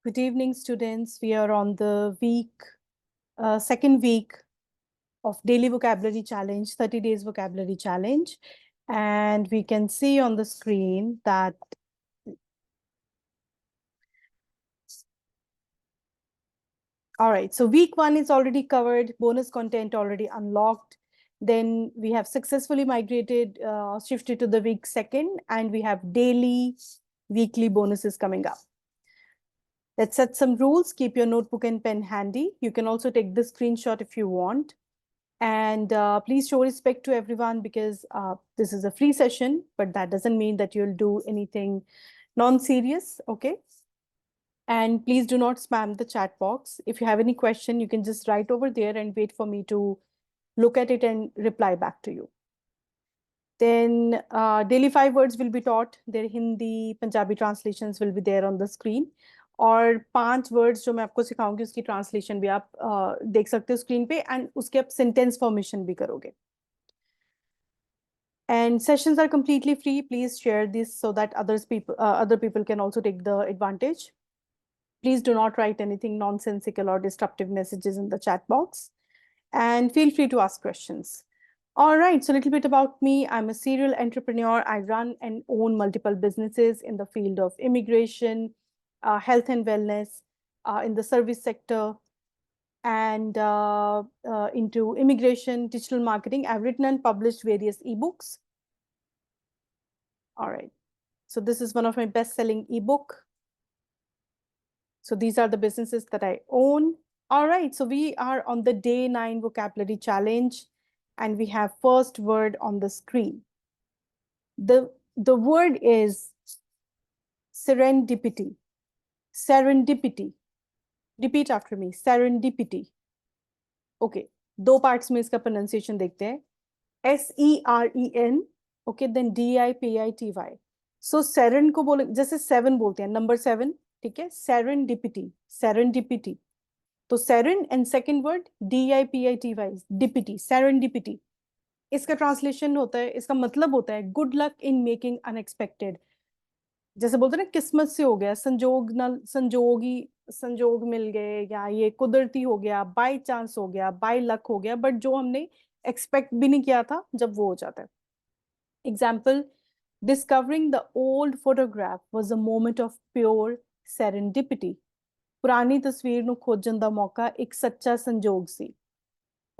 Good evening, students. We are on the second week of Daily Vocabulary Challenge, 30 Days Vocabulary Challenge. And we can see on the screen that all right, so week 1 is already covered, bonus content already unlocked. Then we have successfully shifted to the week 2nd, and we have daily, weekly bonuses coming up. Let's set some rules. Keep your notebook and pen handy. You can also take the screenshot if you want. And please show respect to everyone because this is a free session, but that doesn't mean that you'll do anything non-serious, okay? And please do not spam the chat box. If you have any question, you can just write over there and wait for me to look at it and reply back to you. Then daily 5 words will be taught. Their Hindi, Punjabi translations will be there on the screen. और 5 words जो मैं आपको सिखाऊंगी उसकी translation भी आप देख सकते हो screen पे and उसके आप sentence formation भी करोगे. And sessions are completely free. Please share this so that other people can also take the advantage. Please do not write anything nonsensical or disruptive messages in the chat box. And feel free to ask questions. All right, so a little bit about me. I'm a serial entrepreneur. I run and own multiple businesses in the field of immigration, health and wellness, in the service sector, and into immigration, digital marketing. I've written and published various ebooks. All right, so this is one of my best-selling ebook. So these are the businesses that I own. All right, so we are on the day 9 vocabulary challenge, and we have first word on the screen. The word is serendipity. Serendipity. Repeat after me. Serendipity. Okay, दो parts में इसका pronunciation देखते हैं. SEREN. Okay, then DIPITY. So seren को बोले जैसे 7 बोलते हैं, number 7. ठीक है, serendipity. Serendipity. तो seren and second word DIPITY. Dipity. Serendipity. इसका ट्रांसलेशन होता है, इसका मतलब होता है good luck in making unexpected. जैसे बोलते हैं ना, किस्मत से हो गया, संजोग मिल गए, या ये कुदरती हो गया, बाय चांस हो गया, बाय लक हो गया, बट जो हमने एक्सपेक्ट भी नहीं किया था जब वो हो जाता है. Example, discovering the old photograph was a moment of pure serendipity. पुरानी तस्वीर ਨੂੰ खोजन ਦਾ मौका एक सच्चा संजोग सी.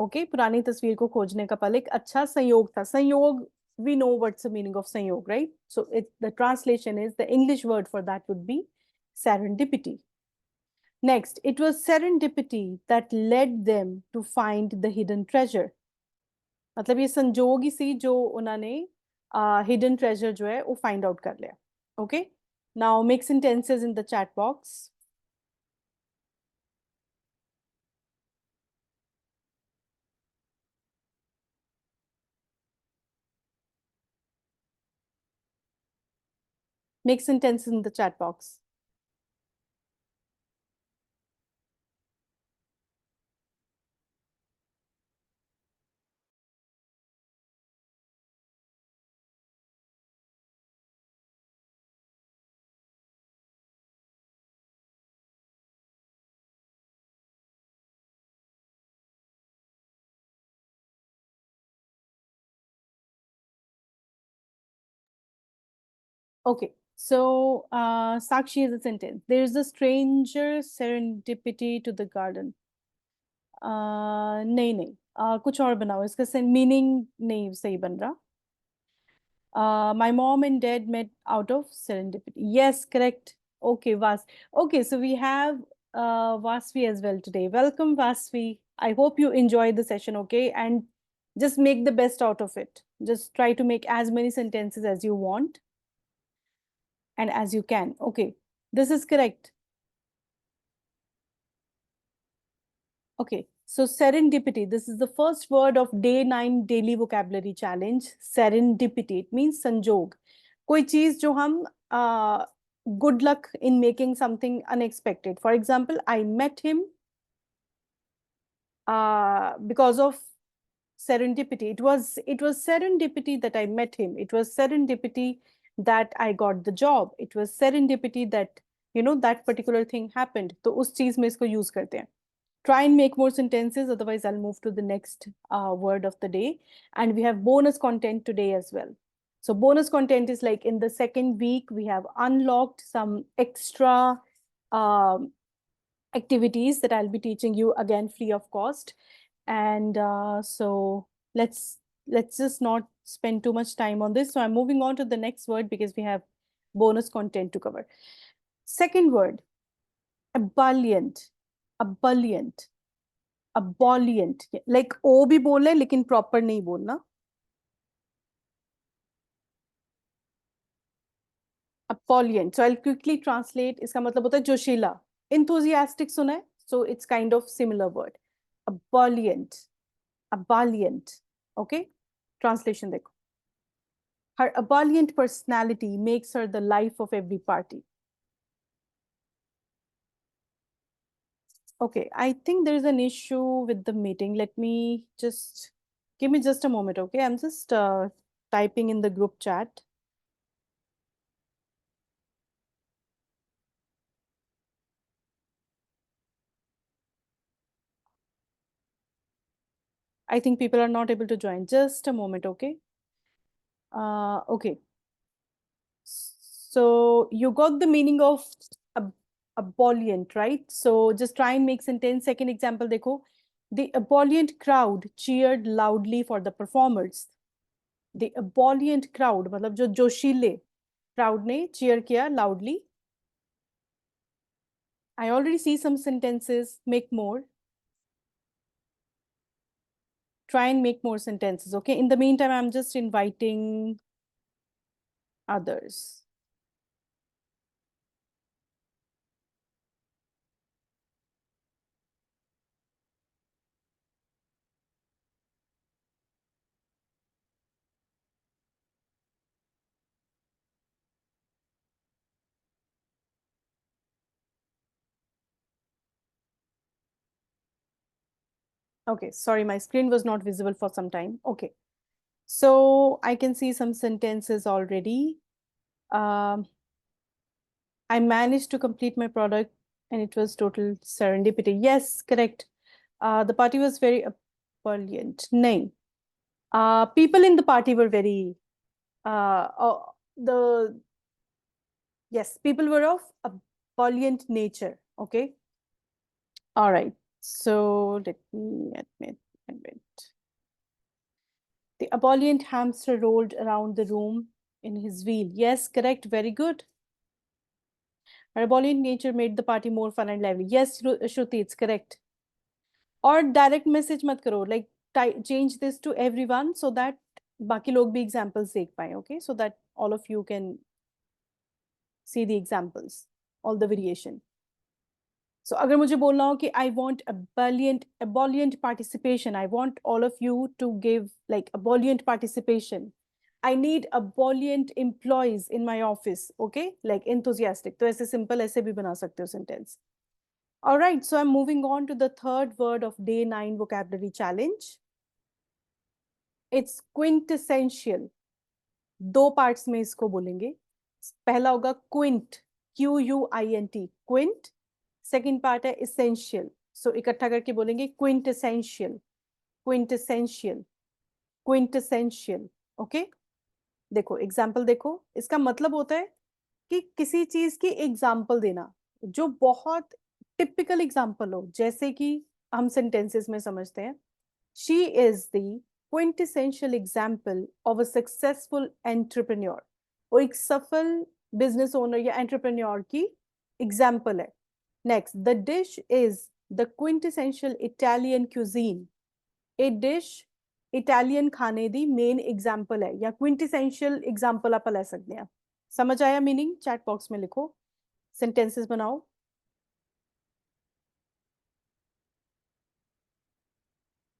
ओके, पुरानी तस्वीर को खोजने का पल एक अच्छा संयोग था. संयोग, we know what's the meaning of संयोग, right? So the translation is, the English word for that would be serendipity. Next, it was serendipity that led them to find the hidden treasure. मतलब ये संजोग ही सी जो उन्होंने hidden treasure जो है वो find out कर लिया. Okay, now make sentences in the chat box. Make sentences in the chat box. Okay, so Sakshi is a sentence. There is a stranger serendipity to the garden. नहीं नहीं, कुछ और बनाओ, इसका मीनिंग नहीं सही बन रहा. My mom and dad met out of serendipity. Yes, correct. Okay, Vas. Okay, so we have Vasvi as well today. Welcome, Vasvi. I hope you enjoyed the session, okay? And just make the best out of it. Just try to make as many sentences as you want and as you can. Okay, this is correct. Okay, so serendipity, this is the first word of day 9 daily vocabulary challenge. Serendipity, it means संजोग. कोई चीज जो हम good luck in making something unexpected. For example, I met him because of serendipity. It was serendipity that I met him. It was serendipity that I got the job. It was serendipity that that particular thing happened. तो उस चीज में इसको use करते हैं. Try and make more sentences, otherwise I'll move to the next word of the day. And we have bonus content today as well. So bonus content is like in the second week, we have unlocked some extra um, activities that I'll be teaching you again free of cost. And so let's just not spend too much time on this. So I'm moving on to the next word because we have bonus content to cover. Second word, ebullient. Ebullient. Ebullient. Like ओ भी बोल है लेकिन proper नहीं बोलना. Ebullient. So I'll quickly translate. इसका मतलब होता है जोशीला. Enthusiastic सुना है? So it's kind of similar word. Ebullient. Ebullient. Okay? Translation देखो. Her ebullient personality makes her the life of every party. Okay, I think there is an issue with the meeting. Let me just give me just a moment, okay? I'm just typing in the group chat. I think people are not able to join. Just a moment, okay? Okay. So you got the meaning of ebullient, right? So just try and make sentence. Second example, देखो. The ebullient crowd cheered loudly for the performers. The ebullient crowd, मतलब जो जोशीले crowd ने cheer किया loudly. I already see some sentences. Make more. Try and make more sentences, okay? In the meantime, I'm just inviting others. Okay, sorry, my screen was not visible for some time. Okay, so I can see some sentences already. I managed to complete my product and it was total serendipity. Yes, correct. The party was very ebullient. Nahin. People in the party were very, yes, people were of ebullient nature. Okay. All right. So let me admit. The ebullient hamster rolled around the room in his wheel. Yes, correct. Very good. Her ebullient nature made the party more fun and lively. Yes, Shruti, it's correct. Or direct message mat karo. Like change this to everyone so that बाकी लोग भी examples देख पाए. Okay, so that all of you can see the examples, all the variation. So अगर मुझे बोलना हो कि I want ebullient participation, I want all of you to give like ebullient participation. I need ebullient employees in my office, okay? Like enthusiastic. तो ऐसे simple ऐसे भी बना सकते हो sentence. All right, so I'm moving on to the third word of day 9 vocabulary challenge. It's quintessential. दो parts में इसको बोलेंगे. पहला होगा quint, QUINT, quint. Second part है essential. So इकट्ठा करके बोलेंगे quintessential, quintessential, quintessential. Okay? देखो एग्जाम्पल देखो, इसका मतलब होता है कि किसी चीज की एग्जाम्पल देना जो बहुत टिपिकल एग्जाम्पल हो, जैसे कि हम सेंटेंसेस में समझते हैं. She is the quintessential example of a successful entrepreneur. वो एक सफल बिजनेस ओनर या एंटरप्रेन्योर की एग्जाम्पल है. Next, the dish is the quintessential Italian cuisine. A dish Italian खाने दी मेन एग्जाम्पल है या क्विंटेसेंशियल एग्जाम्पल आप ले सकते हैं. समझ आया मीनिंग? चैट बॉक्स में लिखो, सेंटेंसेस बनाओ.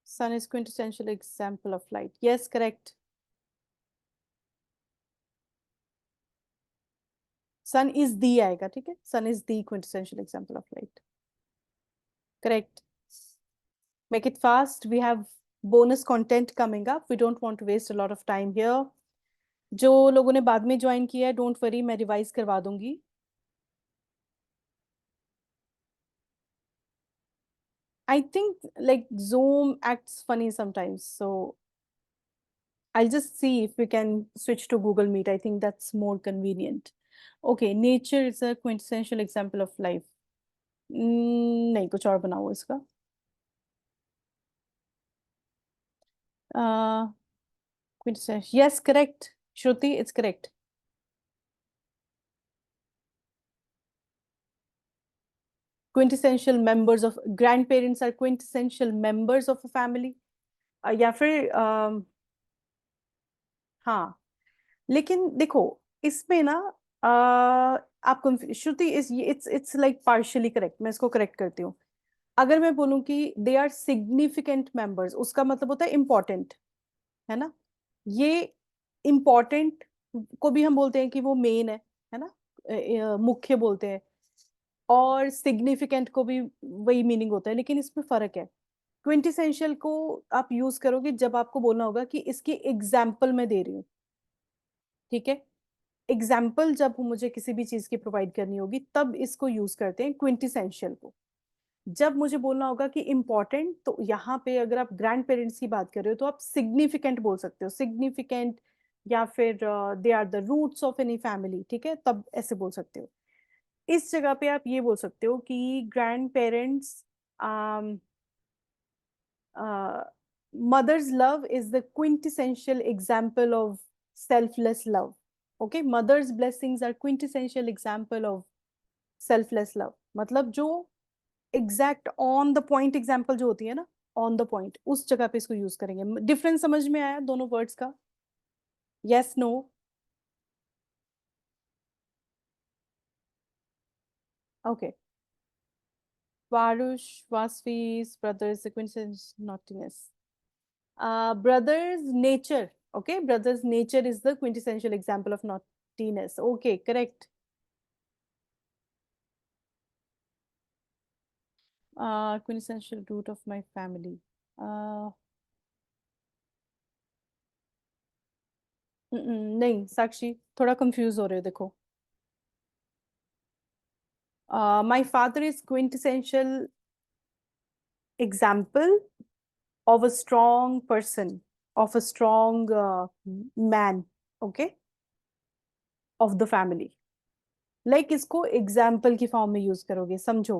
Sun is quintessential example of light. Yes, correct. Sun is the आएगा, ठीक है? Sun is the quintessential example of light. Correct. Make it fast. We have bonus content coming up. We don't want to waste a lot of time here. जो लोगों ने बाद में join किया है, डोंट वरी, मैं रिवाइज करवा दूंगी. I think like Zoom acts funny sometimes, so I'll just see if we can switch to Google Meet. I think that's more convenient. Okay, nature is a quintessential example of life. नहीं, कुछ और बनाओ इसका. uh Quintessential, yes, correct. Shruti, it's correct. Quintessential members of grandparents are quintessential members of a family. या फिर हाँ, लेकिन देखो इसमें ना आप श्रुति इस इट्स लाइक पार्शियली करेक्ट. मैं इसको करेक्ट करती हूँ. अगर मैं बोलूं कि दे आर सिग्निफिकेंट मेंबर्स, उसका मतलब होता है इम्पोर्टेंट, है ना. ये इम्पोर्टेंट को भी हम बोलते हैं कि वो मेन है ना, मुख्य बोलते हैं. और सिग्निफिकेंट को भी वही मीनिंग होता है, लेकिन इसमें फर्क है. क्विंटेसेंशियल को आप यूज करोगे जब आपको बोलना होगा कि इसकी एग्जाम्पल मैं दे रही हूँ. ठीक है, एग्जाम्पल जब मुझे किसी भी चीज की प्रोवाइड करनी होगी तब इसको यूज करते हैं क्विंटेसेंशियल को. जब मुझे बोलना होगा कि इंपॉर्टेंट, तो यहाँ पे अगर आप ग्रैंड पेरेंट्स की बात कर रहे हो तो आप सिग्निफिकेंट बोल सकते हो. सिग्निफिकेंट या फिर they are the roots of any family. ठीक है, तब ऐसे बोल सकते हो. इस जगह पे आप ये बोल सकते हो कि grand parents, mother's love is the quintessential example of selfless love. Okay, mother's blessings are quintessential example of selfless love. मतलब जो exact on the point example जो होती है ना, ऑन द पॉइंट, उस जगह पे इसको यूज करेंगे. डिफरेंस समझ में आया दोनों वर्ड्स का? Yes, no? Okay. Varush, Vasvi's brothers, quintessential naughtiness. Brothers nature. Okay, brothers nature is the quintessential example of naughtiness. Okay, correct. Quintessential root of my family. uh, नहीं साक्षी, थोड़ा कंफ्यूज हो रहे हो देखो. My father is quintessential example of a strong person, of a strong man. Okay, of the family. Like इसको example की form में use करोगे, समझो.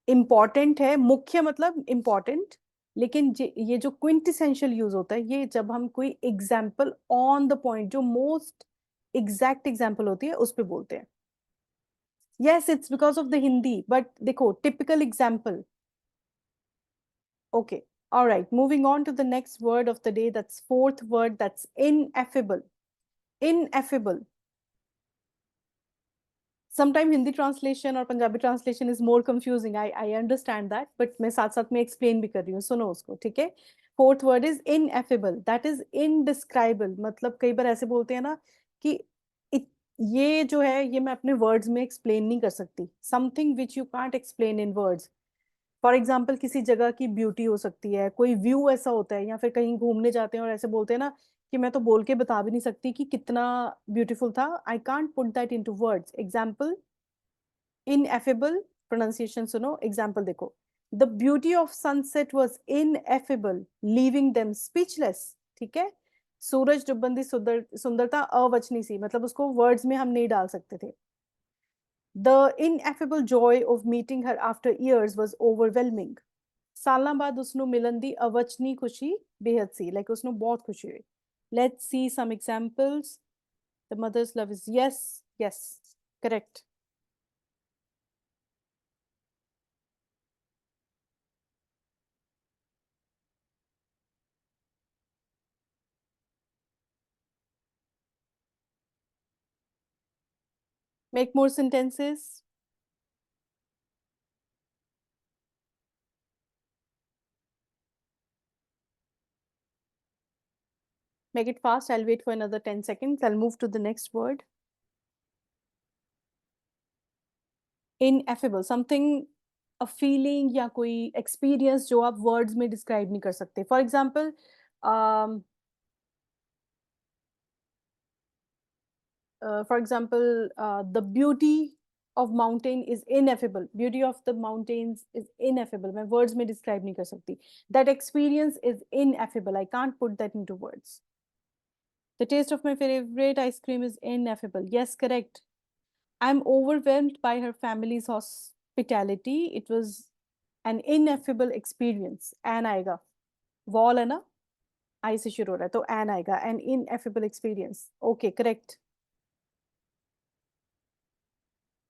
इम्पॉर्टेंट है, मुख्य मतलब इम्पॉर्टेंट. लेकिन ये जो क्विंटेसेंशियल यूज होता है, ये जब हम कोई एग्जाम्पल ऑन द पॉइंट, जो मोस्ट एग्जैक्ट एग्जाम्पल होती है, उस पे बोलते हैं. Yes, it's because of the Hindi, but देखो typical example. Okay, alright, moving on to the next word of the day. That's fourth word, that's ineffable. Ineffable. Sometime Hindi translation और Punjabi translation is more confusing. I understand that, but मैं साथ साथ में explain भी कर रही हूँ, सुनो उसको. ठीक है, fourth word is ineffable. That is indescribable. मतलब कई बार ऐसे बोलते हैं ना कि ये जो है, ये मैं अपने वर्ड्स में एक्सप्लेन नहीं कर सकती. Something which you can't explain in words. For example, किसी जगह की ब्यूटी हो सकती है, कोई व्यू ऐसा होता है, या फिर कहीं घूमने जाते हैं और ऐसे बोलते हैं ना कि मैं तो बोल के बता भी नहीं सकती कि कितना ब्यूटीफुल था. I can't put that into words. Example, ineffable. Pronunciation सुनो, एग्जाम्पल देखो. The beauty of sunset was ineffable, leaving them speechless. ठीक है, सूरज डूबन दी सुंदरता अवचनी सी, मतलब उसको वर्ड्स में हम नहीं डाल सकते थे. The ineffable joy of meeting her after years was overwhelming. सालों बाद उसनु मिलन दी अवचनी खुशी बेहद सी, like उसनु बहुत खुशी हुई. Let's see some examples. The mother's love is yes, yes, correct. Make more sentences. Make it fast. I'll wait for another 10 seconds. I'll move to the next word. Ineffable. Something, a feeling या कोई experience जो आप words में describe नहीं कर सकते. For example, the beauty of mountain is ineffable. Beauty of the mountains is ineffable. मैं words में describe नहीं कर सकती. That experience is ineffable. I can't put that into words. The taste of my favorite ice cream is ineffable. Yes, correct. I'm overwhelmed by her family's hospitality. It was an ineffable experience. An आएगा. Wall है ना? I से शुरू हो रहा है तो an आएगा. An ineffable experience. Okay, correct.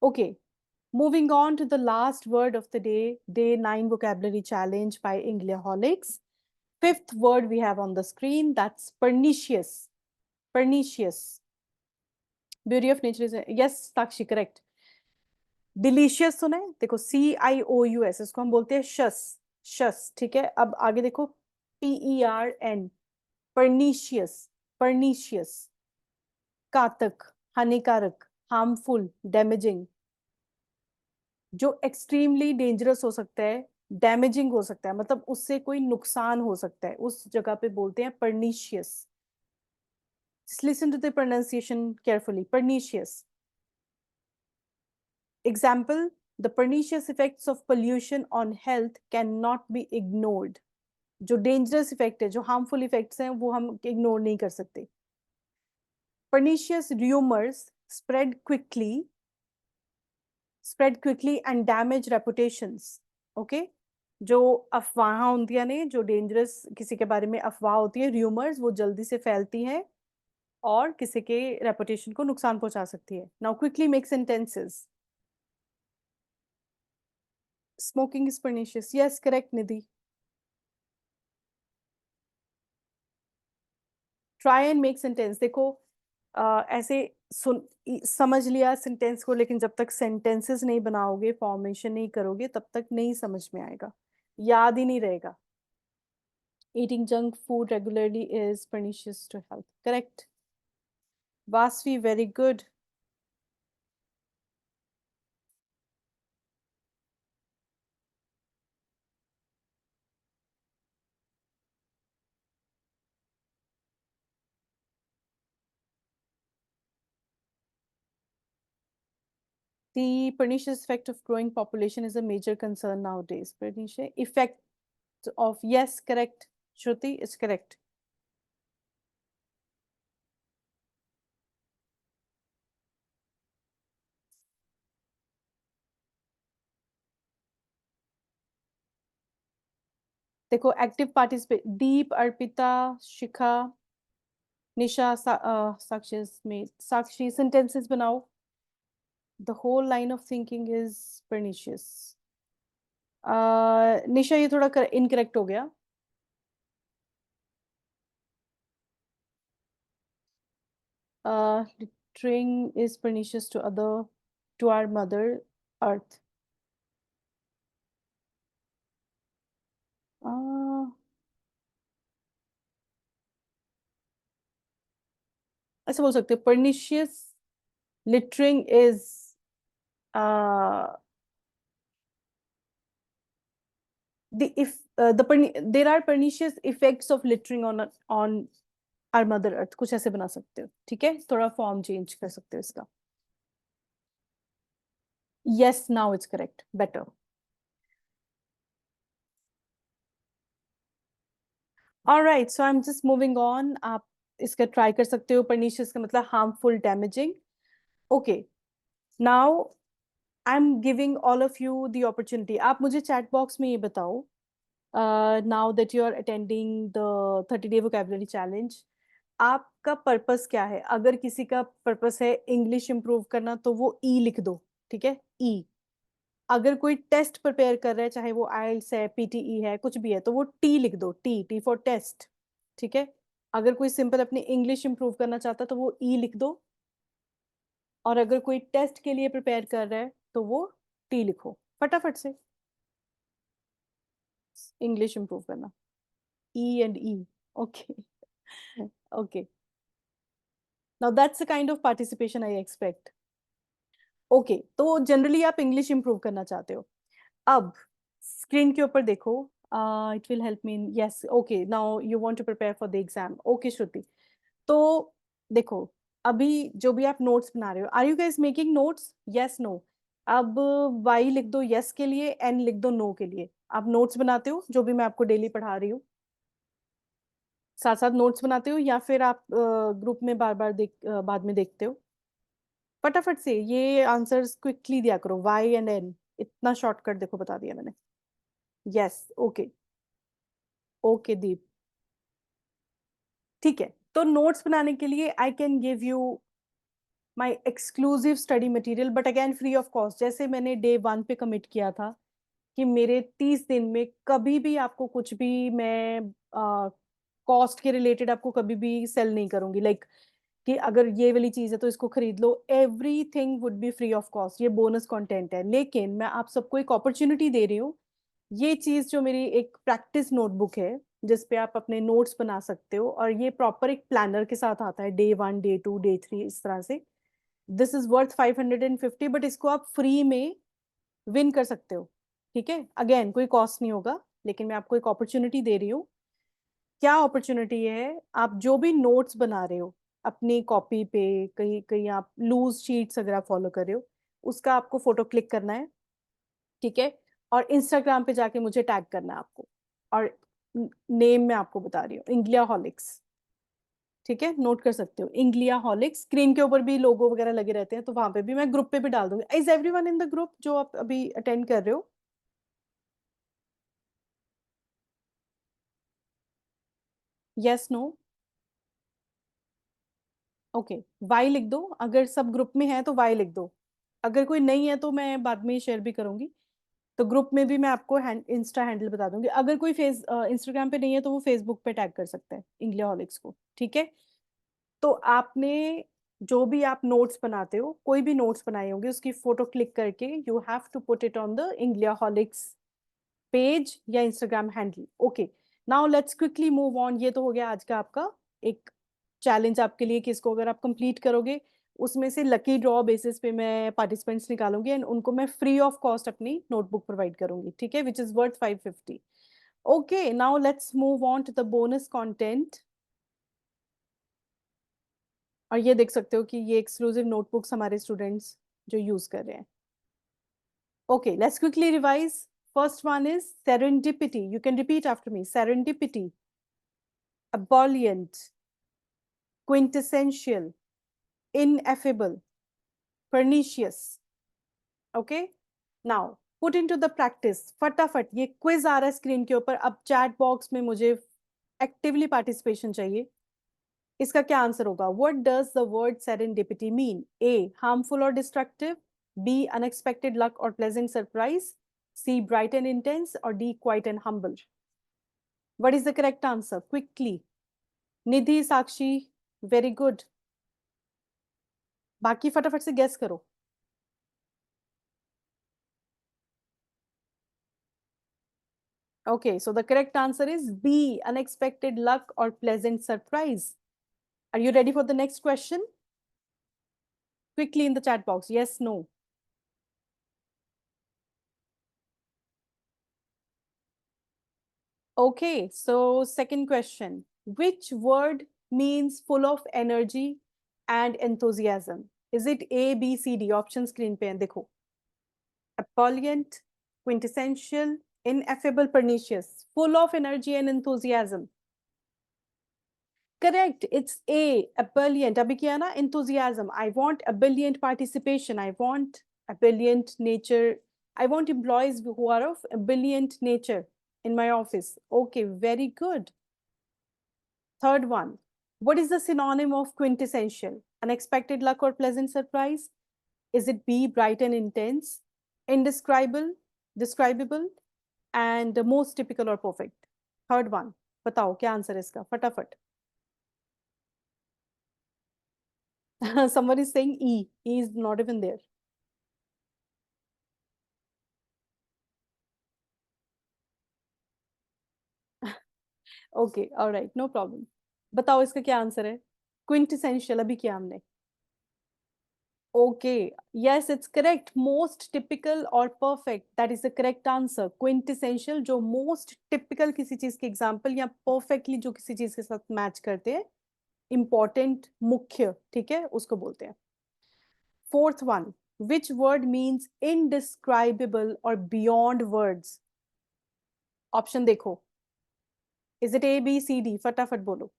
Okay. Moving on to the last word of the day, day 9 vocabulary challenge by Engliholics. Fifth word we have on the screen, that's pernicious. Pernicious. Beauty of nature is, yes, Sakshi, correct. Delicious सुना है? देखो CIOUS, इसको हम बोलते हैं शस, शस, ठीक है? अब आगे देखो PERN, pernicious, pernicious. घातक, हानिकारक, harmful, damaging. जो एक्सट्रीमली डेंजरस हो सकता है, डैमेजिंग हो सकता है, मतलब उससे कोई नुकसान हो सकता है, उस जगह पे बोलते हैं pernicious. Just listen to the pronunciation carefully. Pernicious. Example, the pernicious effects of pollution on health cannot be ignored. जो डेंजरस इफेक्ट है, जो हार्मफुल इफेक्ट्स हैं, वो हम इग्नोर नहीं कर सकते. Pernicious rumors spread quickly and damage reputations. Okay, जो अफवाह होती ने, जो डेंजरस किसी के बारे में अफवाह होती है, रूमर्स, वो जल्दी से फैलती है और किसी के रेपुटेशन को नुकसान पहुंचा सकती है. Now quickly make sentences. Smoking is pernicious. Yes, correct Nidhi. Try and make sentence. देखो ऐसे समझ लिया सेंटेंस को, लेकिन जब तक सेंटेंसेस नहीं बनाओगे, फॉर्मेशन नहीं करोगे, तब तक नहीं समझ में आएगा, याद ही नहीं रहेगा. Eating junk food regularly is pernicious to health. Correct. Vasvi, very good. The pernicious effect of growing population is a major concern nowadays. Pernicious effect of, yes, correct. Shruti is correct. देखो active participate. दीप, अर्पिता, शिखा, निशा, साक्षी में साक्षी sentences बनाओ. The whole line of thinking is pernicious. निशा, ये थोड़ा incorrect हो गया. Littering is pernicious to our mother earth. ऐसे बोल सकते. Pernicious littering is there are pernicious effects of littering on our mother earth. कुछ ऐसे बना सकते हो, ठीक है? थोड़ा फॉर्म चेंज कर सकते हो इसका. Yes, now it's correct. Better. All right, so I'm just moving on. आप इसका ट्राई कर सकते हो. pernicious का मतलब harmful, damaging. Okay, now I'm giving all of you the opportunity. आप मुझे chat box में ये बताओ. Now that you are attending the 30-day vocabulary challenge, आपका पर्पस क्या है? अगर किसी का पर्पस है इंग्लिश इंप्रूव करना, तो वो ई लिख दो, ठीक है? ई. अगर कोई टेस्ट प्रिपेयर कर रहा है, चाहे वो आइल्स है, पीटीई है, कुछ भी है, तो वो टी लिख दो. टी, टी फॉर टेस्ट, ठीक है? अगर कोई सिंपल अपनी इंग्लिश इंप्रूव करना चाहता है, तो वो ई लिख दो. और अगर कोई टेस्ट के लिए प्रिपेयर कर रहा है, तो वो टी लिखो फटाफट से. इंग्लिश इंप्रूव करना, E and E. Okay. Okay, now that's the kind of participation I expect. Okay, तो जनरली आप इंग्लिश इंप्रूव करना चाहते हो. अब स्क्रीन के ऊपर देखो. It will help me. Yes, okay, now you want to prepare for the exam. Okay Shruti, तो देखो, अभी जो भी आप नोट्स बना रहे हो, are you guys making notes? Yes, no? अब वाई लिख दो यस के लिए, एन लिख दो नो के लिए। आप नोट्स बनाते हो जो भी मैं आपको डेली पढ़ा रही हूँ? साथ साथ नोट्स बनाते हो या फिर आप ग्रुप में बार बार बाद में देखते हो? फटाफट से ये आंसर्स क्विकली दिया करो, वाई एंड एन। इतना शॉर्टकट देखो बता दिया मैंने। Yes, okay. ओके दीप, ठीक है। तो नोट्स बनाने के लिए I can give you my exclusive study material, but again free of cost. जैसे मैंने डे वन पे कमिट किया था कि मेरे 30 दिन में कभी भी आपको कुछ भी मैं कॉस्ट के रिलेटेड आपको कभी भी सेल नहीं करूंगी, लाइक कि अगर ये वाली चीज है तो इसको खरीद लो, everything would be free of cost. ये बोनस कंटेंट है, लेकिन मैं आप सबको एक अपॉर्चुनिटी दे रही हूँ। ये चीज जो मेरी एक प्रैक्टिस नोटबुक है जिसपे आप अपने नोट्स बना सकते हो, और ये प्रॉपर एक प्लानर के साथ आता है, day one day two day three इस तरह से। दिस इज वर्थ 550, बट इसको आप फ्री में विन कर सकते हो। ठीक है, अगेन कोई कॉस्ट नहीं होगा, लेकिन मैं आपको एक अपॉर्चुनिटी दे रही हूँ। क्या अपॉर्चुनिटी है? आप जो भी नोट्स बना रहे हो अपनी कॉपी पे, कहीं कहीं आप लूज शीट्स अगर आप फॉलो कर रहे हो, उसका आपको फोटो क्लिक करना है, ठीक है? और इंस्टाग्राम पे जाके मुझे टैग करना है आपको। और नेम मैं आपको बता रही हूँ, इंग्लिया हॉलिक्स। ठीक है, नोट कर सकते हो, इंग्लिया हॉलिक्स। स्क्रीन के ऊपर भी लोगो वगैरह लगे रहते हैं, तो वहां पे भी मैं ग्रुप पे भी डाल दूंगी। Is everyone in the group जो आप अभी अटेंड कर रहे हो? Yes no? ओके, वाई लिख दो। अगर सब ग्रुप में है तो वाई लिख दो। अगर कोई नहीं है तो मैं बाद में शेयर भी करूंगी। तो ग्रुप में भी मैं आपको इंस्टा हैंडल बता दूंगी। अगर कोई फेस इंस्टाग्राम पे नहीं है तो वो फेसबुक पे टैग कर सकता है इंग्लिया हॉलिक्स को, ठीक है? तो आपने जो भी आप नोट्स बनाते हो, कोई भी नोट्स बनाए होंगे, उसकी फोटो क्लिक करके you have to put it on the Engliaholics page या Instagram handle. Okay, now let's quickly move on. ये तो हो गया आज का आपका एक चैलेंज आपके लिए कि इसको अगर आप कंप्लीट करोगे, उसमें से लकी ड्रॉ बेसिस पे मैं पार्टिसिपेंट्स निकालूंगी एंड उनको मैं फ्री ऑफ कॉस्ट अपनी नोटबुक प्रोवाइड करूंगी, ठीक है, which is worth 550। Okay, now let's move on to the bonus content. और ये देख सकते हो कि ये एक्सक्लूसिव नोटबुक्स हमारे स्टूडेंट्स जो यूज कर रहे हैं। Okay, let's quickly revise. First one is serendipity. You can repeat after me. Serendipity, ebullient, quintessential, ineffable, pernicious. Okay, now put into the practice। फटाफट ये क्विज आ रहा है स्क्रीन के ऊपर, अब चैट बॉक्स में मुझे एक्टिवली पार्टिसिपेशन चाहिए। इसका क्या आंसर होगा? What does the word serendipity mean? A harmful और डिस्ट्रक्टिव, बी अनएक्सपेक्टेड लक और pleasant surprise, c bright and intense, और d quiet and humble. What is the correct answer? Quickly. Nidhi, Sakshi, very good. बाकी फटाफट से guess करो। Okay, so the correct answer is B, unexpected luck or pleasant surprise. Are you ready for the next question? Quickly in the chat box. Yes, no. Okay, so second question. Which word means full of energy and enthusiasm? Is it A, B, C, D? Option screen पे है, देखो। Ebullient, quintessential, ineffable, pernicious. Full of energy and enthusiasm. Correct. It's A, ebullient. अभी किया ना, enthusiasm. I want ebullient participation. I want ebullient nature. I want employees who are of ebullient nature in my office. Okay, very good. Third one. What is the synonym of quintessential? Unexpected luck or pleasant surprise? Is it B, bright and intense, indescribable, describable, and most typical or perfect? Third one. बताओ क्या answer है इसका, फटाफट। Somebody is saying E. E is not even there. Okay, all right, no problem. बताओ इसका क्या answer है? Quintessential अभी किया हमने। Okay, yes it's correct. Most typical और perfect, that is the correct answer. Quintessential जो मोस्ट टिपिकल किसी चीज के एग्जांपल, या परफेक्टली जो किसी चीज के साथ मैच करते हैं, इंपॉर्टेंट, मुख्य, ठीक है, उसको बोलते हैं। Fourth one, Which word means indescribable or beyond words? Option देखो. Is it A, B, C, D? फटाफट बोलो.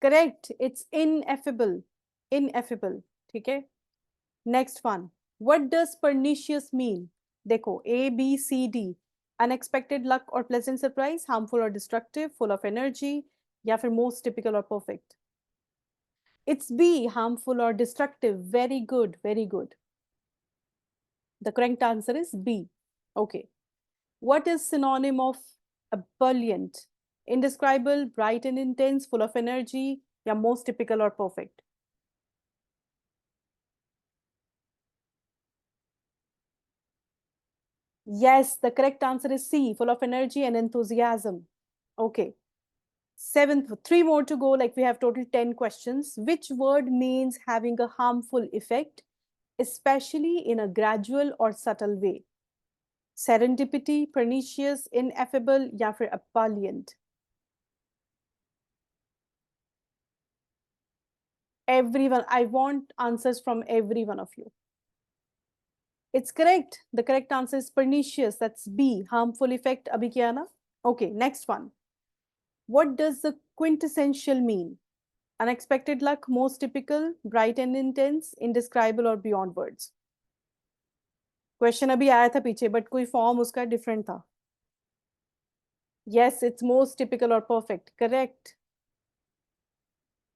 करेक्ट. It's ineffable. Ineffable. ठीक है. Next one. What does pernicious mean? देखो, A, B, C, D. Unexpected luck और pleasant surprise, harmful और destructive, full of energy, या फिर मोस्ट टिपिकल और परफेक्ट? इट्स बी, हार्मफुल और destructive. Very good, very good. The correct answer is B. Okay. What is synonym of ebullient? Indescribable, bright and intense, full of energy, या most typical or perfect? Yes, the correct answer is C, full of energy and enthusiasm. Okay. Seventh, three more to go. Like we have total 10 questions. Which word means having a harmful effect, especially in a gradual or subtle way? Serendipity, pernicious, ineffable, या फिर ebullient? Everyone, I want answers from every one of you. It's correct. The correct answer is pernicious. That's B, harmful effect. Abhi kiya na? Okay, next one. What does the quintessential mean? Unexpected luck, most typical, bright and intense, indescribable or beyond words? Question अभी आया था पीछे, but कोई form उसका different था. Yes, it's most typical or perfect. Correct.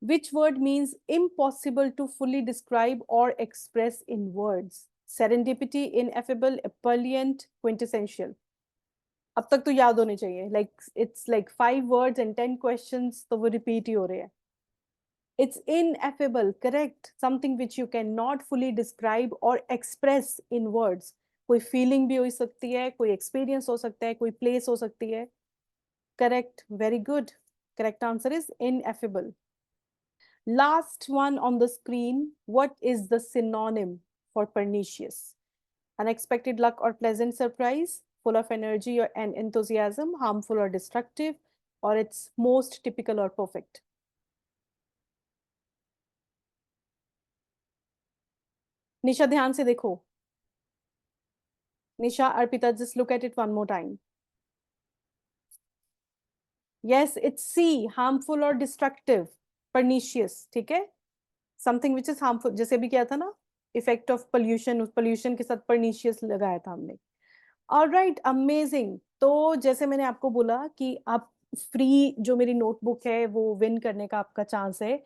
Which word means impossible to fully describe or express in words? Serendipity, ineffable, ebullient, quintessential. अब तक तो याद होने चाहिए. Like it's like 5 words and 10 questions, तो वो repeat ही हो रहे हैं. It's ineffable, correct. Something which you cannot fully describe or express in words. कोई feeling भी हो सकती है, कोई experience हो सकता है, कोई place हो सकती है. Correct, very good. Correct answer is ineffable. Last one on the screen. What is the synonym for pernicious? Unexpected luck or pleasant surprise, full of energy and enthusiasm, harmful or destructive, or it's most typical or perfect? निशा ध्यान से देखो. Nisha, Arpita, just look at it one more time. Yes, it's C, harmful or destructive, pernicious. ठीक है? Something which is harmful. जैसे भी किया था ना, effect of pollution, उस pollution के साथ pernicious लगाया था हमने. All right, amazing. तो जैसे मैंने आपको बोला कि आप फ्री जो मेरी नोटबुक है वो विन करने का आपका चांस है.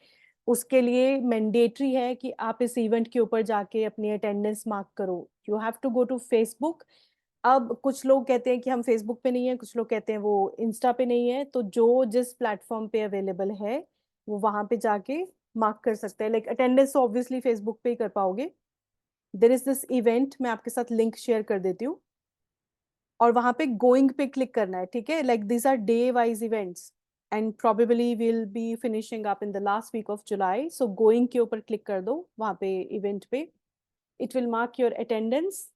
उसके लिए मैंडेटरी है कि आप इस इवेंट के ऊपर जाके अपनी अटेंडेंस मार्क करो. You have to go to Facebook. अब कुछ लोग कहते हैं कि हम फेसबुक पे नहीं है, कुछ लोग कहते हैं वो इंस्टा पे नहीं है. तो जो जिस प्लेटफॉर्म पे अवेलेबल है वो वहां पे जाके मार्क कर सकते हैं. लाइक अटेंडेंस तो ऑब्वियसली फेसबुक पे ही कर पाओगे. देर इज दिस इवेंट, मैं आपके साथ लिंक शेयर कर देती हूँ. और वहां पे गोइंग पे क्लिक करना है. ठीक है? Like this are day wise events and probably will be finishing up in the last week of July. So going के ऊपर क्लिक कर दो वहां पे इवेंट पे. It will mark your attendance.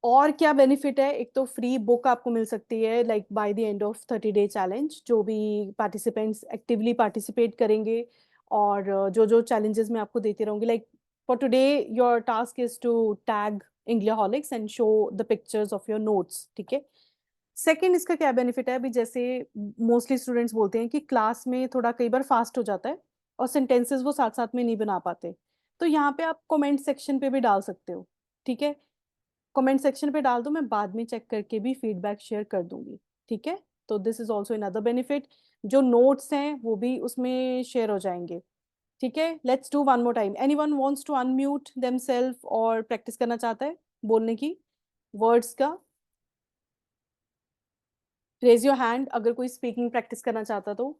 और क्या बेनिफिट है? एक तो फ्री बुक आपको मिल सकती है like by the end of 30-day challenge. जो भी पार्टिसिपेंट्स एक्टिवली पार्टिसिपेट करेंगे और जो जो चैलेंजेस मैं आपको देती रहूंगी. Like for today your task is to tag Engliaholics and show the pictures of your notes. ठीक है? सेकेंड, इसका क्या बेनिफिट है? अभी जैसे मोस्टली स्टूडेंट्स बोलते हैं कि क्लास में थोड़ा कई बार फास्ट हो जाता है और सेंटेंसेस वो साथ साथ में नहीं बना पाते. तो यहाँ पे आप कमेंट सेक्शन पे भी डाल सकते हो. ठीक है? कमेंट सेक्शन पे डाल दो, मैं बाद में चेक करके भी फीडबैक शेयर कर दूंगी. ठीक है? तो this is also another benefit. जो नोट्स हैं वो भी उसमें शेयर हो जाएंगे. ठीक है? Let's do one more time. Anyone wants to unmute themselves और प्रैक्टिस करना चाहता है बोलने की वर्ड्स का? रेज योर हैंड अगर कोई स्पीकिंग प्रैक्टिस करना चाहता तो.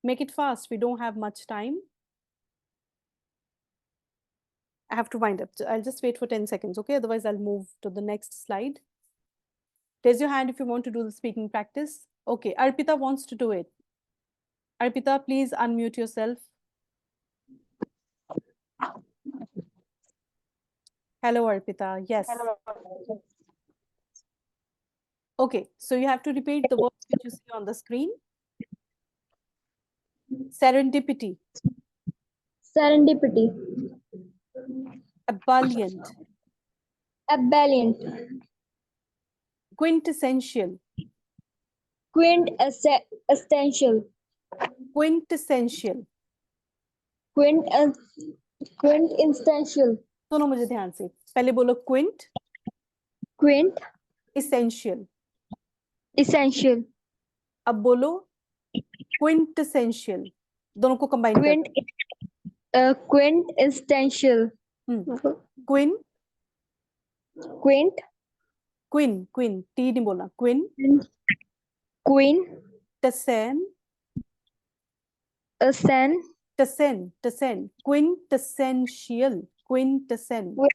Make it fast, we don't have much time. I have to wind up. I'll just wait for 10 seconds, okay? Otherwise, I'll move to the next slide. Raise your hand if you want to do the speaking practice. Okay, Arpita wants to do it. Arpita, please unmute yourself. Hello, Arpita. Yes. Hello. Okay, so you have to repeat the words which you see on the screen. serendipity, serendipity, ebullient, ebullient, quintessential, quintessential, quintessential. quint quintessential, सुनो मुझे ध्यान से, पहले बोलो Quint quint essential, essential, अब बोलो quintessential, दोनों को कंबाइन कर quint quintessential, quin quint quin quin T नहीं बोलना, क्विन queen टसेन sen टसेन टसेन quintessential quintessential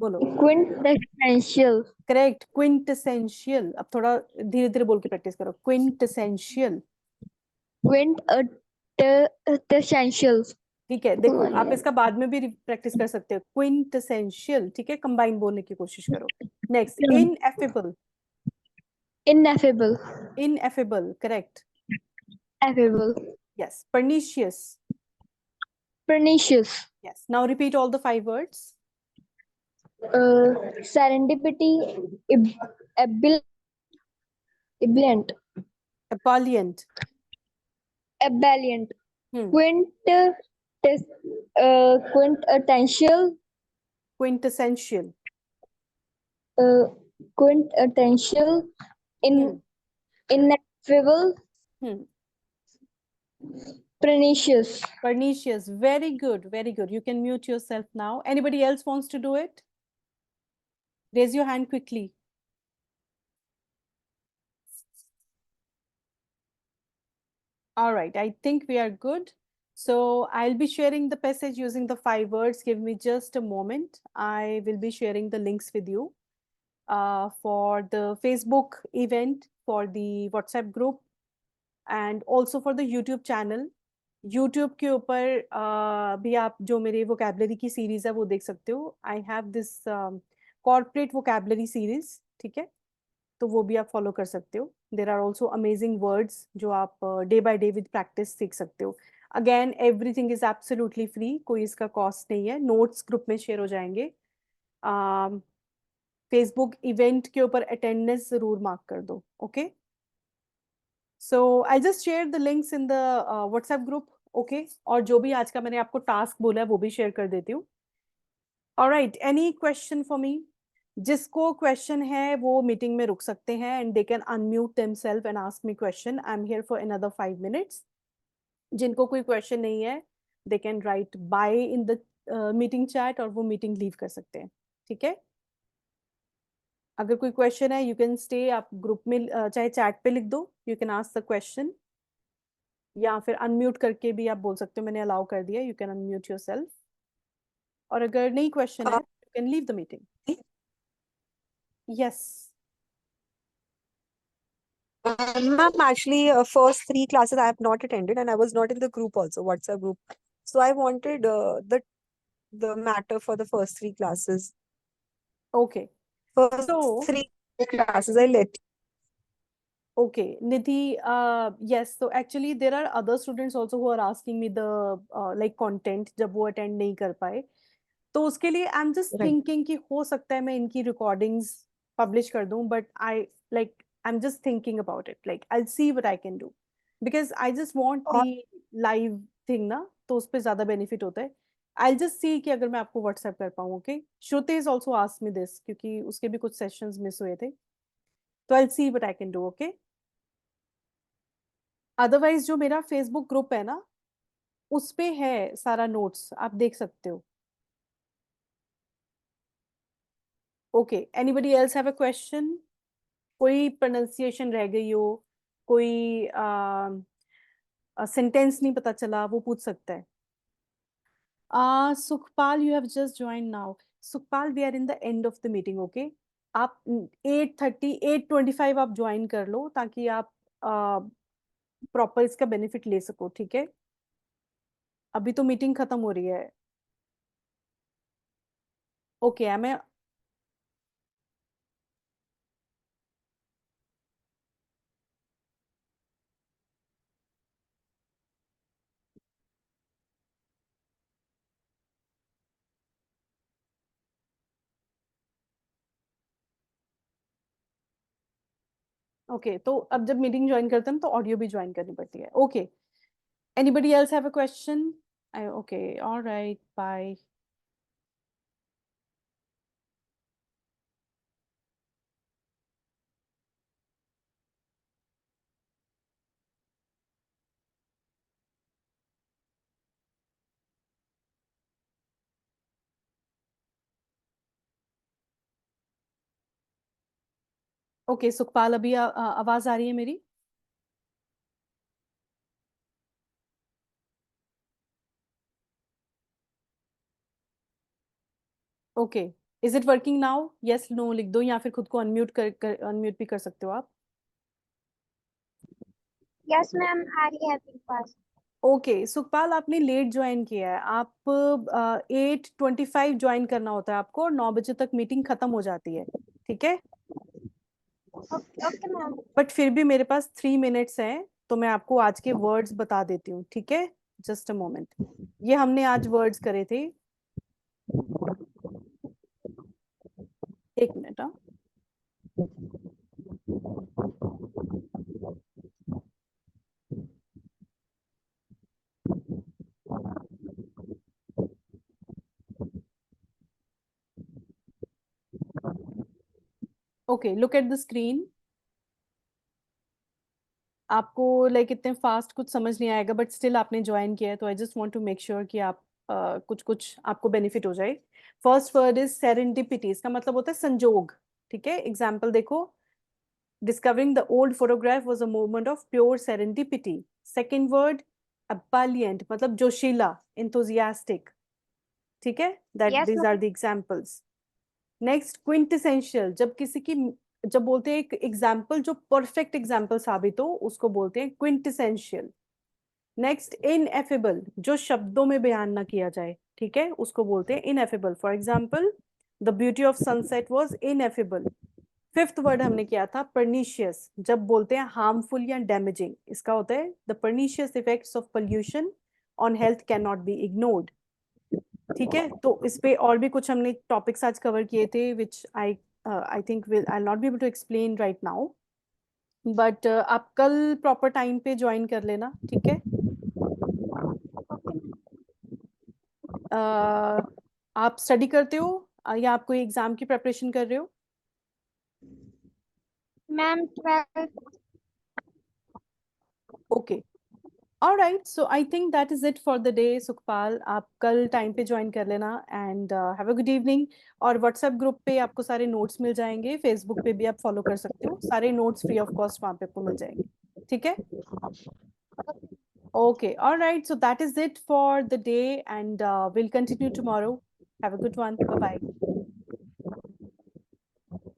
बोलो quintessential, करेक्ट quintessential। अब थोड़ा धीरे धीरे बोल के प्रैक्टिस करो, quintessential। quintessential, ठीक है, देखो आप इसका बाद में भी प्रैक्टिस कर सकते हो, quintessential। ठीक है, कंबाइन बोलने की कोशिश करो। Next, ineffable, ineffable, ineffable correct, affable, yes, pernicious, pernicious, yes, now repeat all the 5 words. serendipity, ebullient, Ebullient, ebullient, hmm. quintessential, Quintessential, quintessential, hmm. ineffable, Hmm. pernicious. Pernicious, very good, very good. You can mute yourself now. Anybody else wants to do it? Raise your hand quickly. All right, I think we are good. So I'll be sharing the passage using the 5 words. Give me just a moment. I will be sharing the links with you for the Facebook event, for the WhatsApp group, and also for the YouTube channel. YouTube के ऊपर भी आप जो मेरे vocabulary की series है वो देख सकते हो. I have this corporate vocabulary series, ठीक है, तो वो भी आप फॉलो कर सकते हो. There are also amazing words जो आप day by day with practice सीख सकते हो. Again everything is absolutely free, कोई इसका कॉस्ट नहीं है. नोट्स ग्रुप में शेयर हो जाएंगे. फेसबुक इवेंट के ऊपर अटेंडेंस जरूर मार्क कर दो. Okay, so I just share the links in the WhatsApp group. Okay, और जो भी आज का मैंने आपको टास्क बोला है वो भी शेयर कर देती हूँ. Alright, any question for me? जिसको क्वेश्चन है वो मीटिंग में रुक सकते हैं and they can unmute themselves and ask me question. I am here for another 5 minutes. जिनको कोई क्वेश्चन नहीं है they can write bye in the meeting chat और वो मीटिंग लीव कर सकते हैं. ठीक है, अगर कोई क्वेश्चन है यू कैन स्टे, आप ग्रुप में चाहे चैट पे लिख दो, you can ask the question, या फिर अनम्यूट करके भी आप बोल सकते हो मैंने अलाउ कर दिया, यू कैन अनम्यूट योरसेल्फ. और अगर नहीं क्वेश्चन है you can leave the meeting. Yes. Ma'am, actually, first 3 classes I have not attended, and I was not in the group also, WhatsApp group. So I wanted the matter for the first 3 classes. Okay. First So 3 classes I let. okay, Nidhi, yes, so actually there are other students also who are asking me the like content जब वो attend नहीं कर पाए, तो उसके लिए I'm just Right. thinking कि हो सकता है मैं इनकी recordings publish कर दूं, but I'm just thinking about it, like I'll see what I can do, because I just want और the live thing ना, तो उस पे ज़्यादा benefit होता है. I'll just see कि अगर मैं आपको WhatsApp कर पाऊँ. Okay, Shruti is also asked me this क्योंकि उसके भी कुछ sessions miss हुए थे, तो I'll see what I can do. Okay. Otherwise जो मेरा फेसबुक ग्रुप है ना उस पे है सारा नोट्स, आप देख सकते हो. Okay, anybody else have a question? कोई प्रोनाउंसिएशन रह गई हो, कोई सेंटेंस नहीं पता चला, वो पूछ सकता है. Sukhpal, you have just join now. Sukhpal, we are in the end of the meeting. Okay, आप 8:30 8:25 आप ज्वाइन कर लो ताकि आप प्रॉपर इसका बेनिफिट ले सको. ठीक है, अभी तो मीटिंग खत्म हो रही है. ओके, मैं ओके, तो अब जब मीटिंग ज्वाइन करते हैं तो ऑडियो भी ज्वाइन करनी पड़ती है। Okay, anybody else have a question? Okay, alright, bye. Okay Sukhpal, अभी आवाज आ रही है मेरी? Okay, is it working now? Yes no लिख दो, या फिर खुद को अनम्यूट अनम्यूट भी कर सकते हो आप। यस मैम, आ रही है आपके पास। ओके सुखपाल, आपने लेट ज्वाइन किया है। आप 8:25 ज्वाइन करना होता है आपको, और 9 बजे तक मीटिंग खत्म हो जाती है, ठीक है? Okay ma'am. बट फिर भी मेरे पास 3 मिनट्स हैं, तो मैं आपको आज के वर्ड्स बता देती हूँ, ठीक है? Just a moment. ये हमने आज वर्ड्स करे थे। 1 मिनट। हाँ, okay, look at the screen. आपको लाइक इतने फास्ट कुछ समझ नहीं आएगा, बट स्टिल आपने ज्वाइन किया है, तो I just want to make sure कि आप कुछ कुछ आपको बेनिफिट हो जाए। First word is serendipity. इसका मतलब होता है संजोग, ठीक है? एग्जाम्पल देखो, discovering the old photograph was a moment of pure serendipity. Second word ebullient, मतलब जोशीला, इंथुजियास्टिक, ठीक है? That Yes, these are the examples. Next quintessential, जब किसी की, जब बोलते हैं एक एग्जाम्पल जो परफेक्ट एग्जाम्पल साबित हो, उसको बोलते हैं क्विंटेसेंशियल। नेक्स्ट इनएफेबल, जो शब्दों में बयान ना किया जाए, ठीक है, उसको बोलते हैं ineffable. For example, the beauty of sunset was ineffable. Fifth word हमने किया था परनीशियस, जब बोलते हैं हार्मफुल या डैमेजिंग, इसका होता है the pernicious effects of pollution on health can not be ignored, ठीक है? तो इस पे और भी कुछ हमने टॉपिक्स आज कवर किए थे, which I think will I not be able to explain right now, but आप कल प्रॉपर टाइम पे ज्वाइन कर लेना, ठीक है? आप स्टडी करते हो या आप कोई एग्जाम की प्रिपरेशन कर रहे हो? Ma'am 12th। Okay, alright, so I think that is it for the day. Sukhpal, आप कल टाइम पे ज्वाइन कर लेना, and have a good evening. और व्हाट्सएप ग्रुप पे आपको सारे नोट्स मिल जाएंगे, फेसबुक पे भी आप फॉलो कर सकते हो, सारे नोट्स फ्री ऑफ कॉस्ट वहाँ पे आपको मिल जाएंगे, ठीक है? Okay, all right. So that is it for the day, and we'll continue tomorrow. Have a good one. Bye bye.